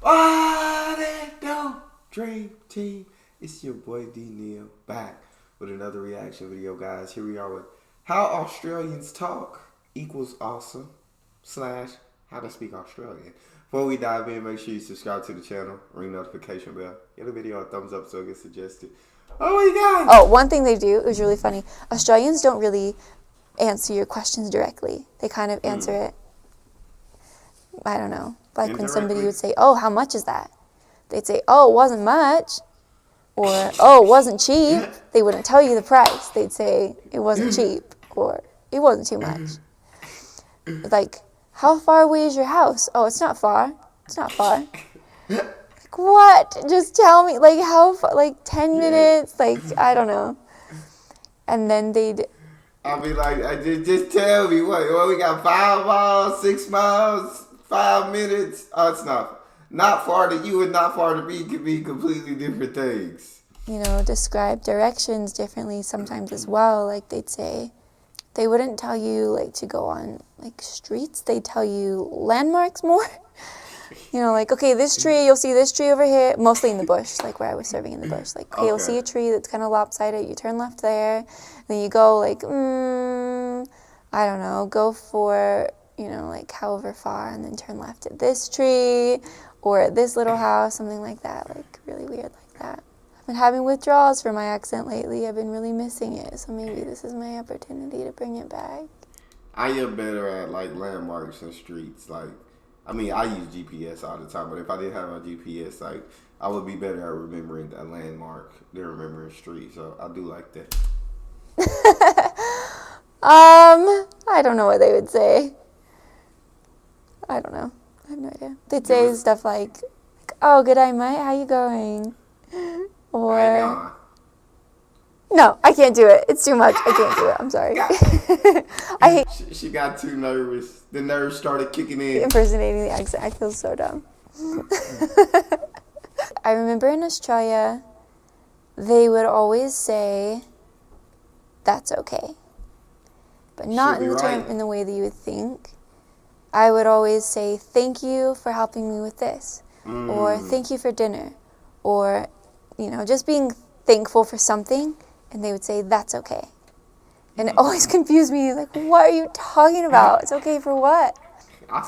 What it do? Dream Team. It's your boy D Neal back with another reaction video, guys. Here we are with How Australians Talk equals awesome slash how to speak Australian. Before we dive in, make sure you subscribe to the channel, ring notification bell, give the video a thumbs up so it gets suggested. Oh my god! Oh, one thing they do is really funny. Australians don't really answer your questions directly. They kind of answer it, I don't know, like when somebody would say, oh, how much is that? They'd say, oh, it wasn't much. Or, oh, it wasn't cheap. They wouldn't tell you the price. They'd say, it wasn't cheap. Or, it wasn't too much. Like, how far away is your house? Oh, it's not far. It's not far. Like, what? Just tell me. Like, how far? Like, 10 minutes? Like, I don't know. And then they'd... I'll be like, just tell me what we got 5 miles, 6 miles, 5 minutes. Oh, it's not far to you and not far to me could be completely different things. You know, describe directions differently sometimes as well. Like they'd say, they wouldn't tell you like to go on like streets. They'd tell you landmarks more. You know, like, okay, this tree, you'll see this tree over here, mostly in the bush, like where I was serving in the bush. Like, okay, you'll see a tree that's kind of lopsided. You turn left there. Then you go like, I don't know, go for, you know, like however far, and then turn left at this tree or at this little house, something like that. Like, really weird like that. I've been having withdrawals for my accent lately. I've been really missing it. So maybe this is my opportunity to bring it back. I am better at like landmarks and streets. Like, I mean, I use GPS all the time, but if I didn't have a GPS, like, I would be better at remembering a landmark than remembering streets. So I do like that. I don't know what they would say. I don't know. I have no idea. They'd say stuff like, oh, good day, mate. How you going? Or, no, I can't do it. It's too much. I can't do it. I'm sorry. I hate. She got too nervous. The nerves started kicking in. Impersonating the accent. I feel so dumb. I remember in Australia, they would always say, that's okay. But not in the term, in the way that you would think. I would always say, thank you for helping me with this. Or thank you for dinner. Or, you know, just being thankful for something. And they would say, that's okay. And it always confused me. Like, what are you talking about? It's okay for what?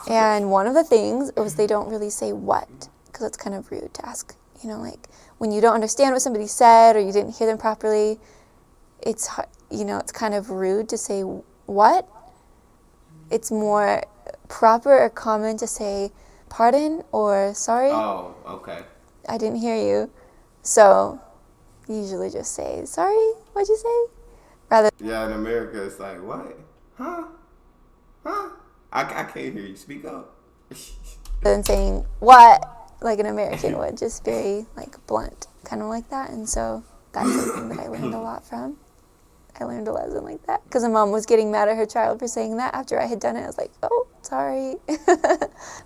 And one of the things was they don't really say what. Because it's kind of rude to ask. You know, like, when you don't understand what somebody said or you didn't hear them properly, it's, you know, it's kind of rude to say what. It's more proper or common to say pardon or sorry. Oh, okay. I didn't hear you. So you usually just say, sorry, what'd you say? Rather. Yeah, in America, it's like, what? Huh? I can't hear you. Speak up. Than saying what, like an American would, just very like blunt, kind of like that. And so that's something that I learned a lot from. I learned a lesson like that because a mom was getting mad at her child for saying that after I had done it. I was like, oh, sorry.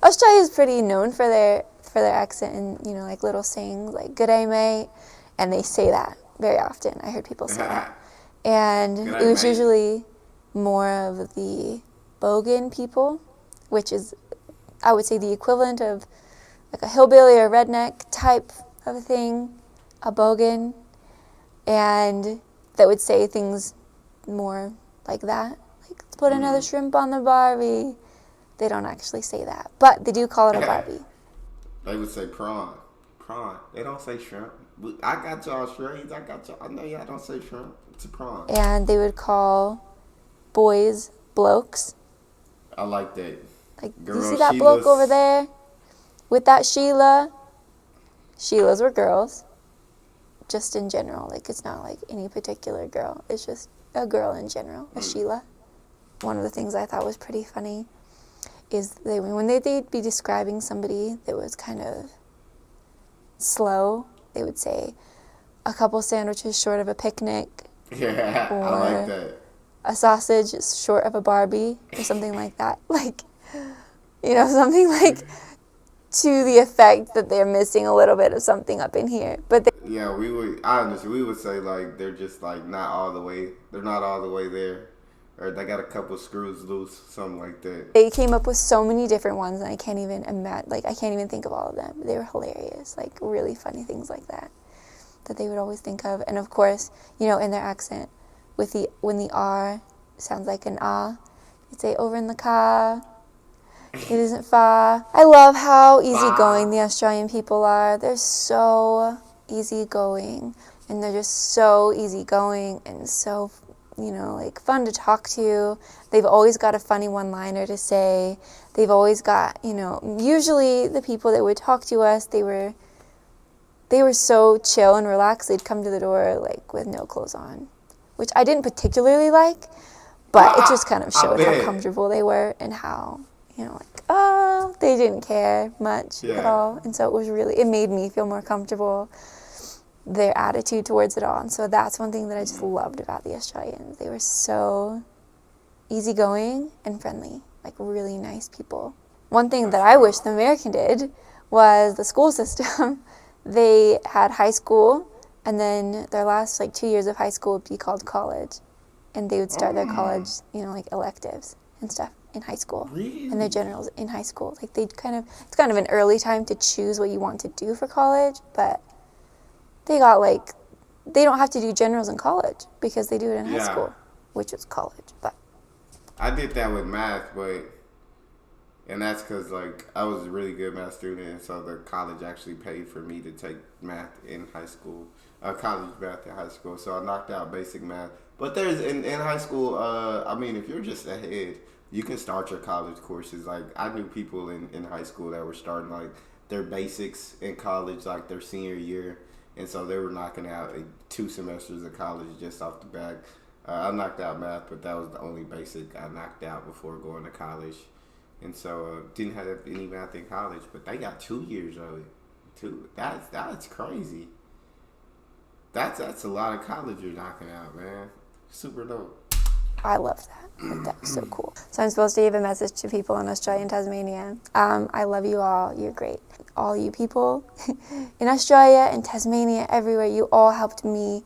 Australia is pretty known for their accent and, you know, like little sayings like good day, mate. And they say that very often. I heard people say that. And it was usually more of the bogan people, which is, I would say, the equivalent of like a hillbilly or redneck type of a thing, a bogan. And that would say things more like that. Like, let's put another shrimp on the Barbie. They don't actually say that. But they do call it a Barbie. They would say prawn. Prawn. They don't say shrimp. I got y'all Australians. I know y'all don't say shrimp. It's a prawn. And they would call boys blokes. I like that. Like, you see that bloke over there with that Sheila? Sheilas were girls. Just in general, like it's not like any particular girl. It's just a girl in general, a Sheila. One of the things I thought was pretty funny is when they'd be describing somebody that was kind of slow, they would say a couple sandwiches short of a picnic. Yeah, or I like that. A sausage short of a Barbie or something like that. Like, you know, something like to the effect that they're missing a little bit of something up in here. But yeah, we would say like they're just like not all the way. They're not all the way there, or they got a couple screws loose, something like that. They came up with so many different ones, and I can't even imagine. Like, I can't even think of all of them. They were hilarious. Like, really funny things like that they would always think of. And of course, you know, in their accent, when the R sounds like an ah, you'd say over in the car. It isn't far. I love how easygoing the Australian people are. They're so easygoing, and they're just so easygoing and so, you know, like fun to talk to. They've always got a funny one-liner to say. They've always got, you know, usually the people that would talk to us, they were so chill and relaxed. They'd come to the door like with no clothes on, which I didn't particularly like, but it just kind of showed how comfortable they were and how, you know, like, oh, they didn't care much at all. And so it made me feel more comfortable, their attitude towards it all. And so that's one thing that I just loved about the Australians. They were so easygoing and friendly, like really nice people. One thing that I wish the American did was the school system. They had high school, and then their last 2 years of high school would be called college. And they would start their college, you know, like electives and stuff in high school. Really? And their generals in high school. Like it's kind of an early time to choose what you want to do for college, but they don't have to do generals in college because they do it in high school, which is college. But I did that with math, and that's because I was a really good math student, and so the college actually paid for me to take math in high school, college math in high school. So I knocked out basic math. But there's in high school, I mean, if you're just ahead, you can start your college courses. Like I knew people in high school that were starting their basics in college, their senior year, and so they were knocking out 2 semesters of college just off the bat. I knocked out math, but that was the only basic I knocked out before going to college. And so didn't have any math in college, but they got 2 years of it. That's crazy. That's a lot of college you're knocking out, man. Super dope. I love that. That's so cool. So I'm supposed to give a message to people in Australia and Tasmania. I love you all. You're great. All you people in Australia and Tasmania, everywhere, you all helped me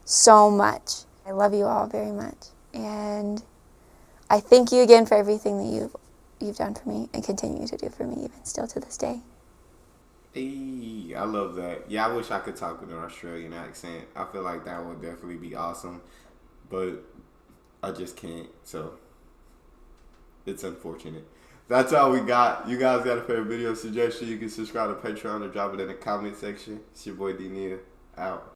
so much. I love you all very much. And I thank you again for everything that you've done for me and continue to do for me even still to this day. Hey, I love that. Yeah, I wish I could talk with an Australian accent. I feel like that would definitely be awesome, but I just can't, so it's unfortunate. That's all we got. You guys got a favorite video suggestion, you can subscribe to Patreon or drop it in the comment section. It's your boy D Neal, out.